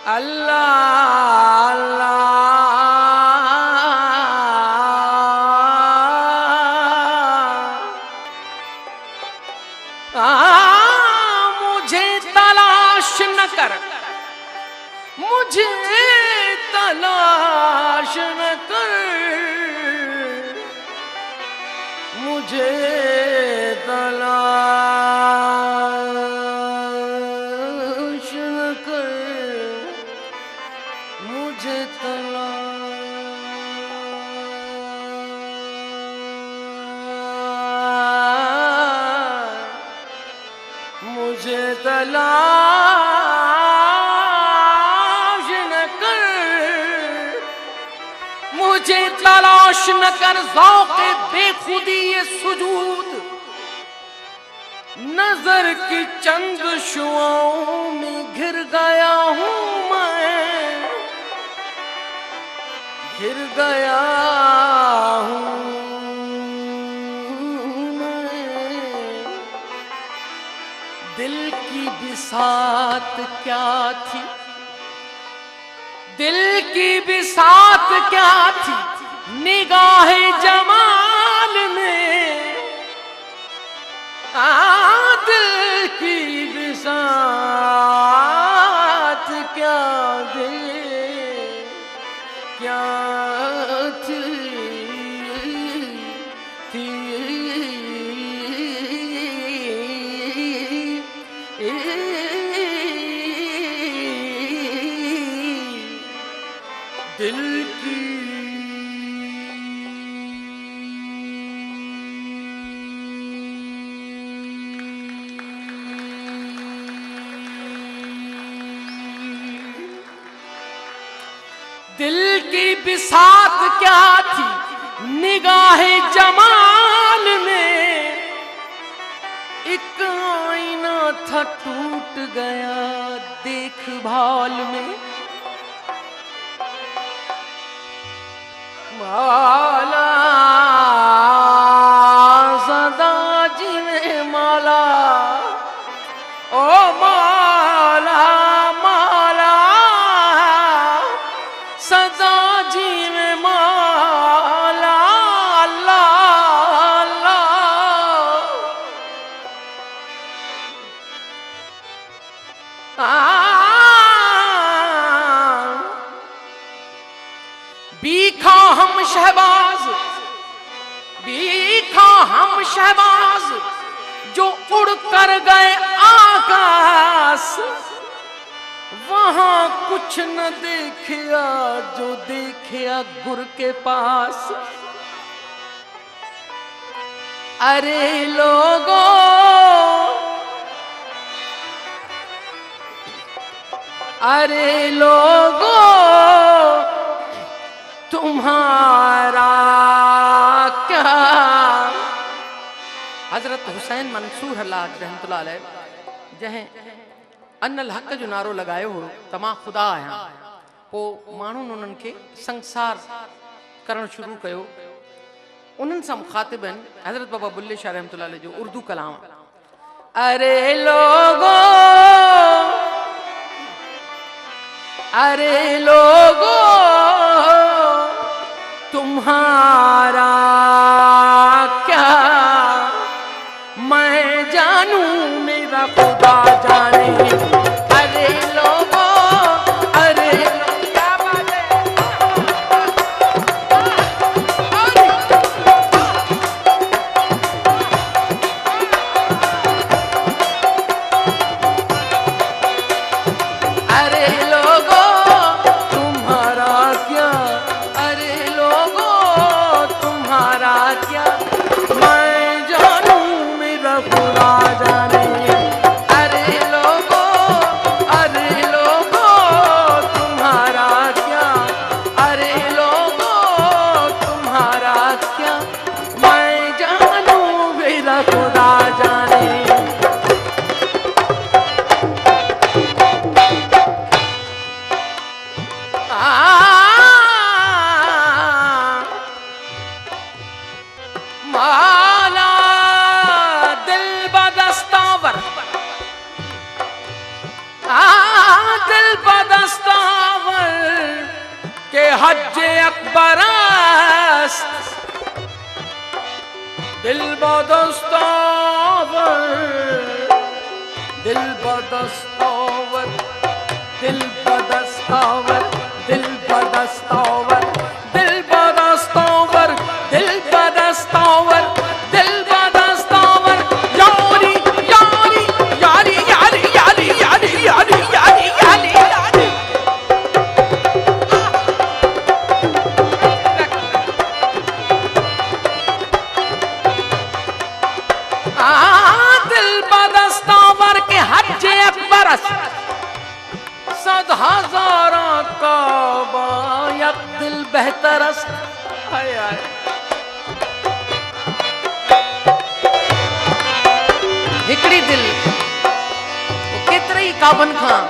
अल्लाह अल्लाह। मुझे तलाश न कर, मुझे तलाश न कर, मुझे तलाश न कर, मुझे मुझे तलाश न कर, मुझे तलाश न कर। ज़ौक़े बेखुदी ये सुजूद, नजर की चंद शुआओं में घिर गया हूँ मैं, घिर गया हूँ मैं। दिल की बिसात क्या थी, दिल की बिसात क्या थी निगाहे जमाल में। दिल की बिसात क्या क्या थी दिल की। दिल की बिसात क्या थी निगाहे जमाल में। एक आईना था टूट गया देखभाल में। माला सदा जी में माला, ओ माला माला सदा जी में माला। अल्लाह अल्लाह। बीखा हम शहबाज, बीखा हम शहबाज जो उड़ कर गए आकाश। वहां कुछ न देखा जो देखा गुर के पास। अरे लोगों अरे लोगों तुम्हारा क्या। हजरत हुसैन मंसूर अल्लाह रहमतुल्लाह अलैह जहें अनल हक़ जो नारो लगायो हो तमा खुदा आया पो माण्हुनि उन्हनि खे संसार करणु शुरू कयो। उन्हनि सां मुखातिब आहिनि हजरत बाबा बुल्ले शाह रहमतुल्लाह अलैह जो उर्दू कलाम। अरे लोगों अरे लोगों तुम्हारा क्या मैं जानू मेरा खुदा जाने। अरे लोगों अरे क्या बात है। अरे लोगों तुम्हारा क्या, अरे लोगों तुम्हारा क्या मैं जानू मेरा खुदा जाने। अरे लोगों तुम्हारा क्या, अरे लोगों तुम्हारा क्या मैं जानू मेरा खुदा जाने। माला दिल बदस्तावर, दिल बदस्ता बरस दिल बदस्तावर, दिल बदस्तावर, दिल बदस्तावर, दिल बदस्तावर, दिल बदस्तावर, दिल बदस्तावर, दिल बदस्तावर, यारी यारी यारी यारी यारी यारी यारी यारी यारी यारी। दिल बदस्तावर के हज एक बरस सद हजारा काबा यक दिल बेहतरस। हाय हाय हिकड़ी दिल वो केतरी काबन खां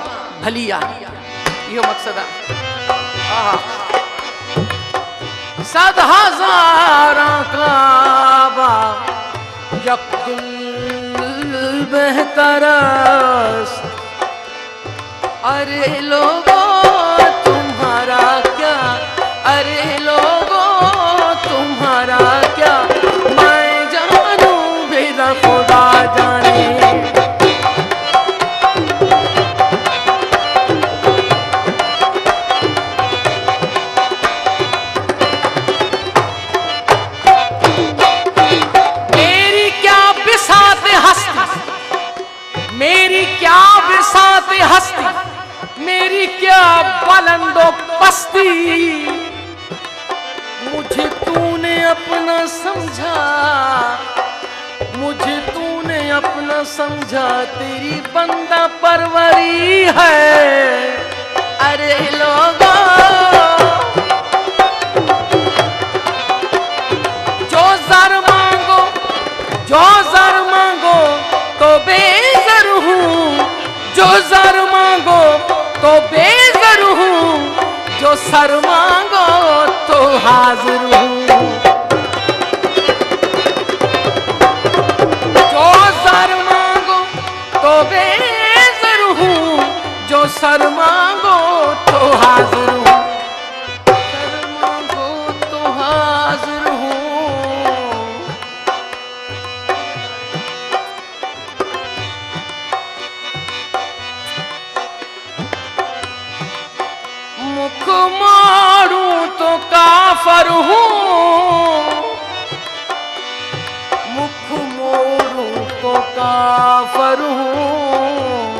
भली आहे, इहो मक़सद आहे। सद हजारा काबा यक दिल बेहतरस। अरे लोगों तुम्हारा क्या, अरे लोगों तुम्हारा क्या, मैं जानू मेरा खुदा जाने। मेरी क्या बिसात हस्ती, मेरी क्या बिसात हस्ती, मेरी क्या बुलंदो पस्ती, मुझे तूने अपना समझा, मुझे तूने अपना समझा, तेरी बंदा परवरी है। अरे लोगों जो जर मांगो, जो जर मांगो तो बेजर हूँ, जो जर मांगो तो बेजर हूँ, जो सर मांगो तो हाजिर हूँ। जो सर मांगो तो बेजर हूँ, जो सर मांगो तो हाजिर हूँ, सर मांगो तो हाजिर हूँ। मुख मारूं तो काफर हूँ, मुख मोरूं तो काफर हूँ,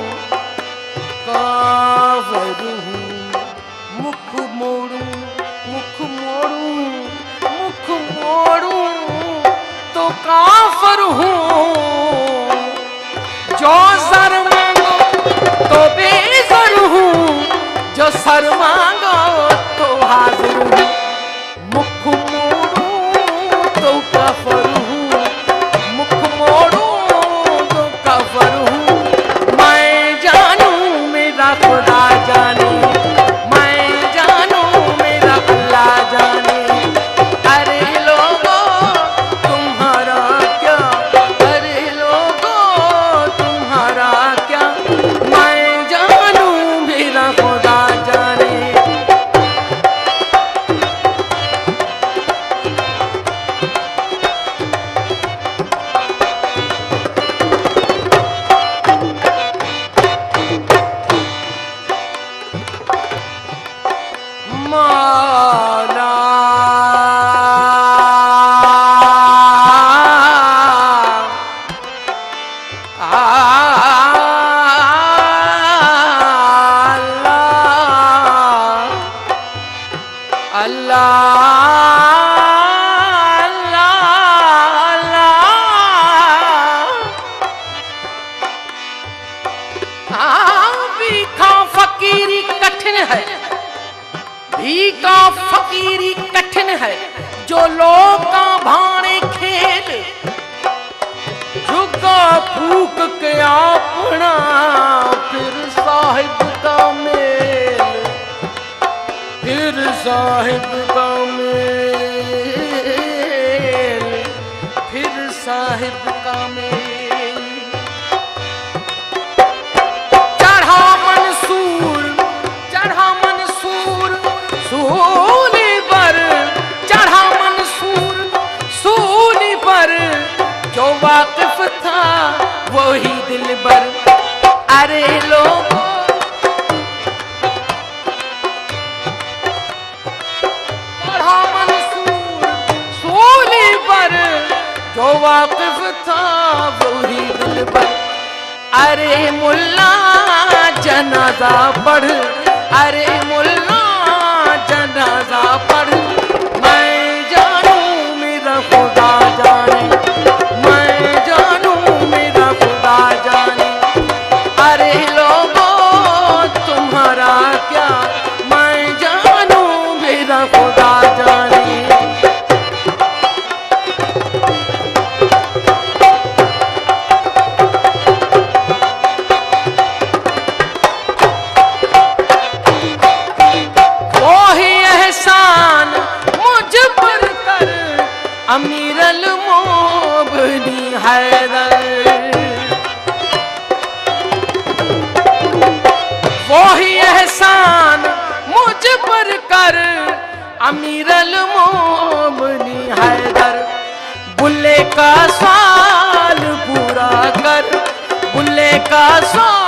काफर हूँ। मुख मोरूं, मुख मोरूं, मुख मोरूं तो काफर हूँ। जो सर मांगो तो बेसर हूँ, जो सर मांगो तो हाजिर हूँ। मुख मोड़ूं तो काफर हूँ, मुख मोड़ूं तो काफर हूँ। मैं जानू मेरा खुदा जाने, मैं जानू मेरा अल्लाह जाने। अरे लोगों तुम्हारा क्या, अरे लोगों तुम्हारा क्या, मैं जानू मेरा खुदा जाने। मौला फकीरी कठिन है, भीखा फकीरी कठिन है, जो लोग का भाने खेल, झुका फूक के अपना फिर साहिब का मेल, फिर साहिब का मेल, फिर साहिब का मेल। चढ़ा मंसूर सूली पर वाकिफ था वही दिलबर। अरे लोगों पढ़ा मंसूर सूली पर, जो वाकिफ था वही दिलबर। अरे मुल्ला जनाजा पढ़, अरे मुल्ला जनाजा पढ़, मैं जानू मेरा खुदा जाने, मैं जानू मेरा खुदा जाने। अरे लोगों तुम्हारा क्या, मैं जानू मेरा खुदा जाने। अमीरुल मोमिनीन हैदर, वही एहसान मुझ पर कर अमीरुल मोमिनीन हैदर। बुल्ले का सवाल पूरा कर, बुल्ले का सवाल